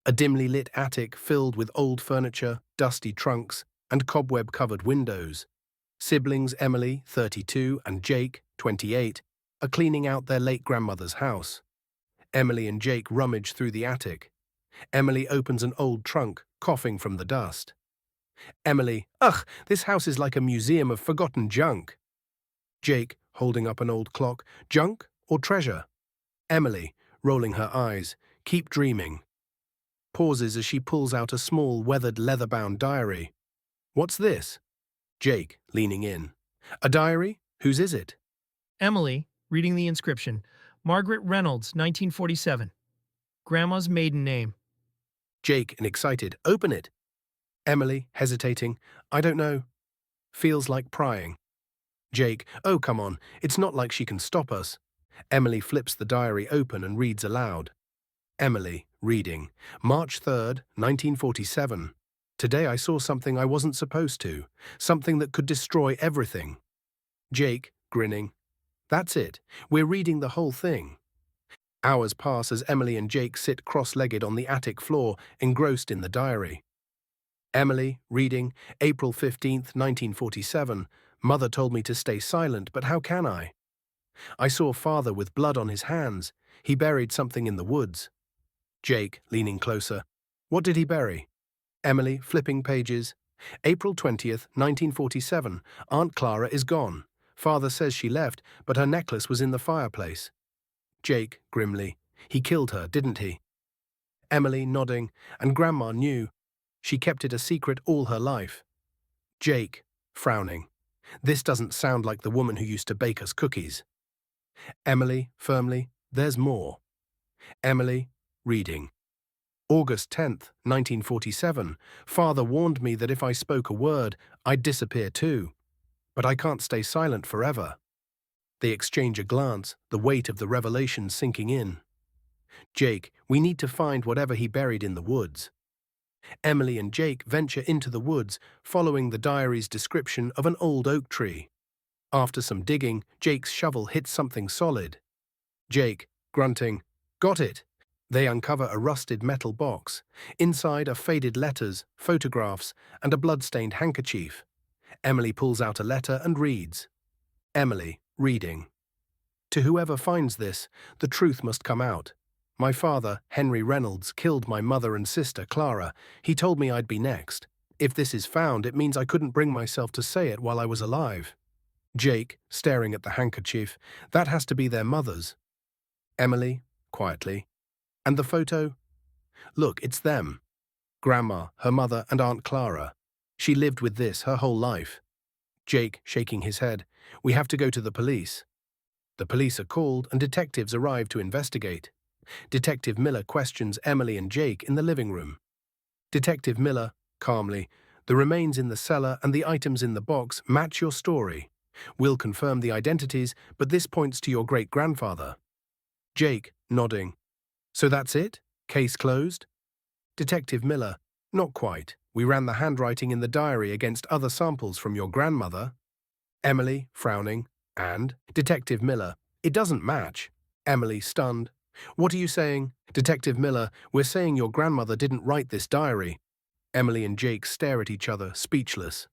A dimly lit attic filled with old furniture, dusty trunks, and cobweb-covered windows. Siblings Emily, 32, and Jake, 28, are cleaning out their late grandmother's house. Emily and Jake rummage through the attic. Emily opens an old trunk, coughing from the dust. Emily, ugh, this house is like a museum of forgotten junk. Jake, holding up an old clock, junk or treasure? Emily, rolling her eyes, keep dreaming. Pauses as she pulls out a small, weathered, leather-bound diary. What's this? Jake, leaning in. A diary? Whose is it? Emily, reading the inscription. Margaret Reynolds, 1947. Grandma's maiden name. Jake, and excited. Open it. Emily, hesitating. I don't know. Feels like prying. Jake, oh, come on. It's not like she can stop us. Emily flips the diary open and reads aloud. Emily, reading. March 3rd, 1947. Today I saw something I wasn't supposed to. Something that could destroy everything. Jake, grinning. That's it. We're reading the whole thing. Hours pass as Emily and Jake sit cross-legged on the attic floor, engrossed in the diary. Emily, reading. April 15th, 1947. Mother told me to stay silent, but how can I? I saw father with blood on his hands. He buried something in the woods. Jake, leaning closer. What did he bury? Emily, flipping pages. April 20th, 1947. Aunt Clara is gone. Father says she left, but her necklace was in the fireplace. Jake, grimly. He killed her, didn't he? Emily, nodding. And Grandma knew. She kept it a secret all her life. Jake, frowning. This doesn't sound like the woman who used to bake us cookies. Emily, firmly. There's more. Emily, reading. August 10th, 1947. Father warned me that if I spoke a word, I'd disappear too. But I can't stay silent forever. They exchange a glance, the weight of the revelation sinking in. Jake, we need to find whatever he buried in the woods. Emily and Jake venture into the woods, following the diary's description of an old oak tree. After some digging, Jake's shovel hits something solid. Jake, grunting, got it. They uncover a rusted metal box. Inside are faded letters, photographs, and a blood-stained handkerchief. Emily pulls out a letter and reads. Emily, reading. To whoever finds this, the truth must come out. My father, Henry Reynolds, killed my mother and sister, Clara. He told me I'd be next. If this is found, it means I couldn't bring myself to say it while I was alive. Jake, staring at the handkerchief. That has to be their mother's. Emily, quietly. And the photo? Look, it's them. Grandma, her mother, and Aunt Clara. She lived with this her whole life. Jake, shaking his head. We have to go to the police. The police are called and detectives arrive to investigate. Detective Miller questions Emily and Jake in the living room. Detective Miller, calmly, the remains in the cellar and the items in the box match your story. We'll confirm the identities, but this points to your great-grandfather. Jake, nodding. So that's it? Case closed? Detective Miller, not quite. We ran the handwriting in the diary against other samples from your grandmother. Emily, frowning, and Detective Miller, it doesn't match. Emily, stunned. What are you saying? Detective Miller, we're saying your grandmother didn't write this diary. Emily and Jake stare at each other, speechless.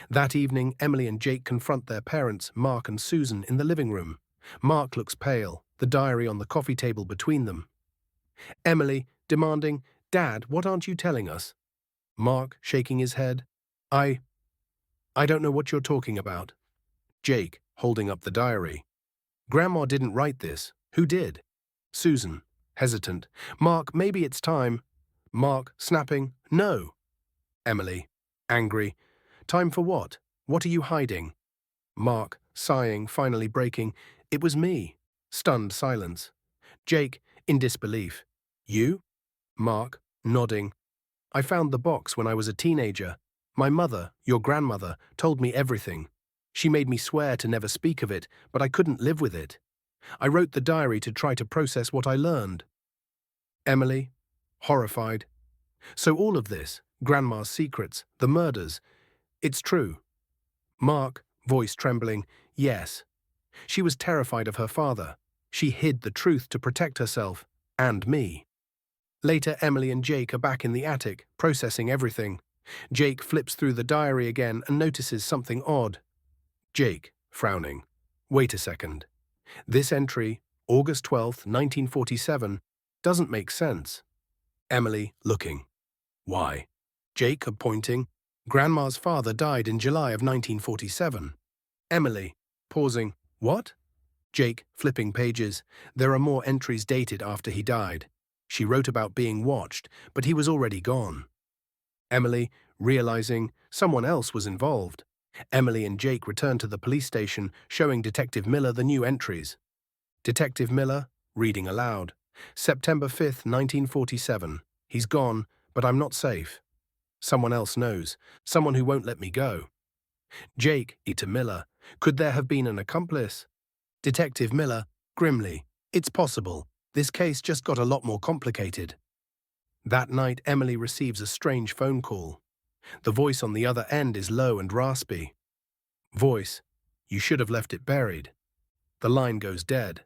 That evening, Emily and Jake confront their parents, Mark and Susan, in the living room. Mark looks pale, the diary on the coffee table between them. Emily, demanding, Dad, what aren't you telling us? Mark, shaking his head. I don't know what you're talking about. Jake, holding up the diary. Grandma didn't write this. Who did? Susan, hesitant. Mark, maybe it's time. Mark, snapping, no. Emily, angry. Time for what? What are you hiding? Mark, sighing, finally breaking. It was me. Stunned silence. Jake, in disbelief. You? Mark, nodding. I found the box when I was a teenager. My mother, your grandmother, told me everything. She made me swear to never speak of it, but I couldn't live with it. I wrote the diary to try to process what I learned. Emily, horrified. So all of this, Grandma's secrets, the murders, it's true. Mark, voice trembling, yes. She was terrified of her father. She hid the truth to protect herself, and me. Later, Emily and Jake are back in the attic, processing everything. Jake flips through the diary again and notices something odd. Jake, frowning. Wait a second. This entry, August 12th, 1947, doesn't make sense. Emily, looking. Why? Jake, pointing. Grandma's father died in July of 1947. Emily, pausing. What? Jake, flipping pages. There are more entries dated after he died. She wrote about being watched, but he was already gone. Emily, realizing someone else was involved. Emily and Jake return to the police station, showing Detective Miller the new entries. Detective Miller, reading aloud. September 5th, 1947. He's gone, but I'm not safe. Someone else knows. Someone who won't let me go. Jake, to Miller. Could there have been an accomplice? Detective Miller, grimly. It's possible. This case just got a lot more complicated. That night, Emily receives a strange phone call. The voice on the other end is low and raspy. Voice, you should have left it buried. The line goes dead.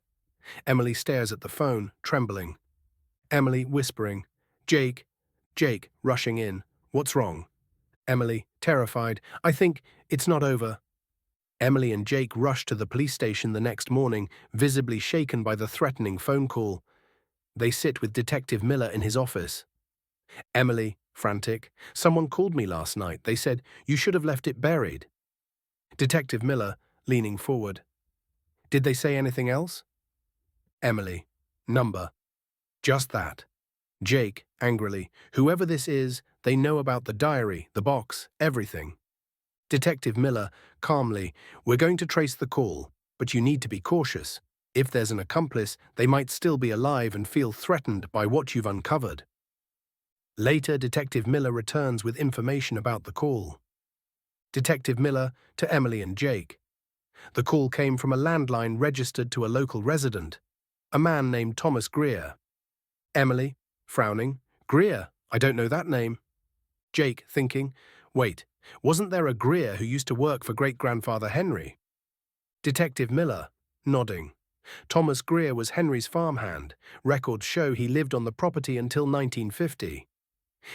Emily stares at the phone, trembling. Emily whispering, Jake, rushing in. What's wrong? Emily, terrified, I think it's not over. Emily and Jake rush to the police station the next morning, visibly shaken by the threatening phone call. They sit with Detective Miller in his office. Emily, frantic, someone called me last night. They said, you should have left it buried. Detective Miller, leaning forward. Did they say anything else? Emily, number. Just that. Jake, angrily, whoever this is, they know about the diary, the box, everything. Detective Miller, calmly, we're going to trace the call, but you need to be cautious. If there's an accomplice, they might still be alive and feel threatened by what you've uncovered. Later, Detective Miller returns with information about the call. Detective Miller to Emily and Jake. The call came from a landline registered to a local resident, a man named Thomas Greer. Emily, frowning, Greer, I don't know that name. Jake, thinking, wait, wasn't there a Greer who used to work for great-grandfather Henry? Detective Miller, nodding. Thomas Greer was Henry's farmhand. Records show he lived on the property until 1950.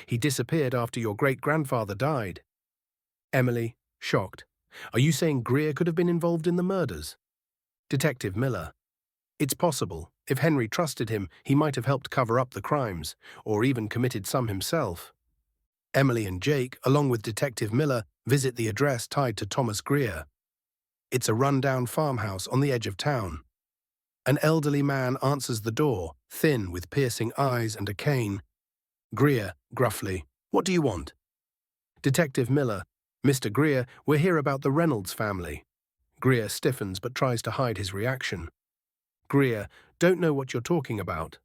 He disappeared after your great-grandfather died. Emily, shocked. Are you saying Greer could have been involved in the murders? Detective Miller. It's possible. If Henry trusted him, he might have helped cover up the crimes, or even committed some himself. Emily and Jake, along with Detective Miller, visit the address tied to Thomas Greer. It's a run-down farmhouse on the edge of town. An elderly man answers the door, thin, with piercing eyes and a cane. Greer, gruffly, what do you want? Detective Miller, Mr. Greer, we're here about the Reynolds family. Greer stiffens but tries to hide his reaction. Greer, don't know what you're talking about.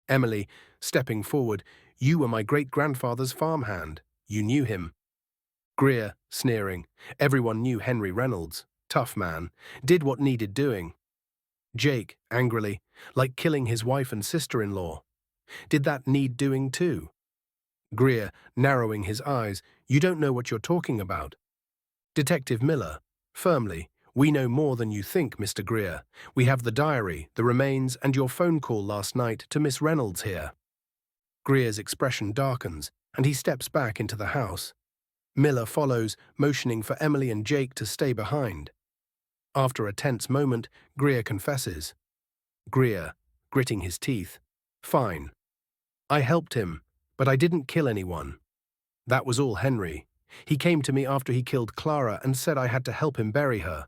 Emily, stepping forward, you were my great-grandfather's farmhand. You knew him. Greer, sneering, everyone knew Henry Reynolds. Tough man. Did what needed doing. Jake, angrily, like killing his wife and sister-in-law. Did that need doing too? Greer, narrowing his eyes, you don't know what you're talking about. Detective Miller, firmly, we know more than you think, Mr. Greer. We have the diary, the remains, and your phone call last night to Miss Reynolds here. Greer's expression darkens, and he steps back into the house. Miller follows, motioning for Emily and Jake to stay behind. After a tense moment, Greer confesses. Greer, gritting his teeth, fine. I helped him, but I didn't kill anyone. That was all Henry. He came to me after he killed Clara and said I had to help him bury her.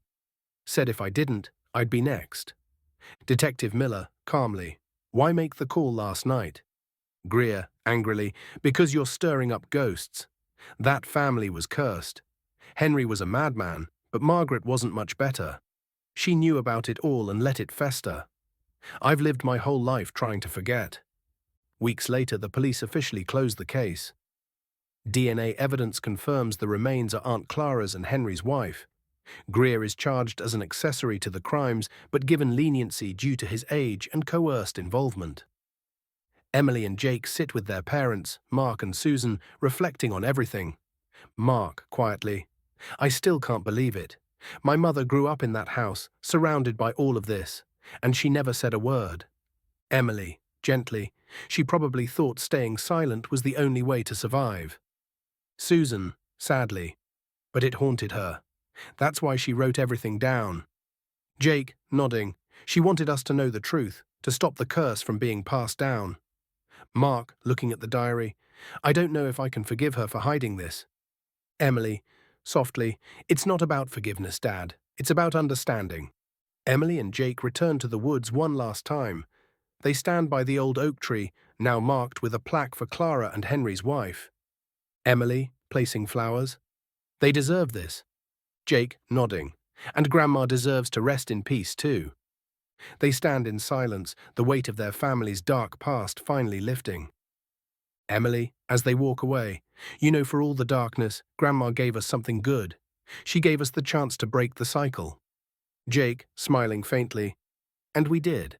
Said if I didn't, I'd be next. Detective Miller, calmly, why make the call last night? Greer, angrily, because you're stirring up ghosts. That family was cursed. Henry was a madman, but Margaret wasn't much better. She knew about it all and let it fester. I've lived my whole life trying to forget. Weeks later, the police officially closed the case. DNA evidence confirms the remains are Aunt Clara's and Henry's wife. Greer is charged as an accessory to the crimes, but given leniency due to his age and coerced involvement. Emily and Jake sit with their parents, Mark and Susan, reflecting on everything. Mark, quietly, I still can't believe it. My mother grew up in that house, surrounded by all of this, and she never said a word. Emily, gently. She probably thought staying silent was the only way to survive. Susan, sadly. But it haunted her. That's why she wrote everything down. Jake, nodding. She wanted us to know the truth, to stop the curse from being passed down. Mark, looking at the diary. I don't know if I can forgive her for hiding this. Emily, softly. It's not about forgiveness, Dad. It's about understanding. Emily and Jake return to the woods one last time. They stand by the old oak tree, now marked with a plaque for Clara and Henry's wife. Emily, placing flowers. They deserve this. Jake, nodding. And Grandma deserves to rest in peace, too. They stand in silence, the weight of their family's dark past finally lifting. Emily, as they walk away, you know, for all the darkness, Grandma gave us something good. She gave us the chance to break the cycle. Jake, smiling faintly. And we did.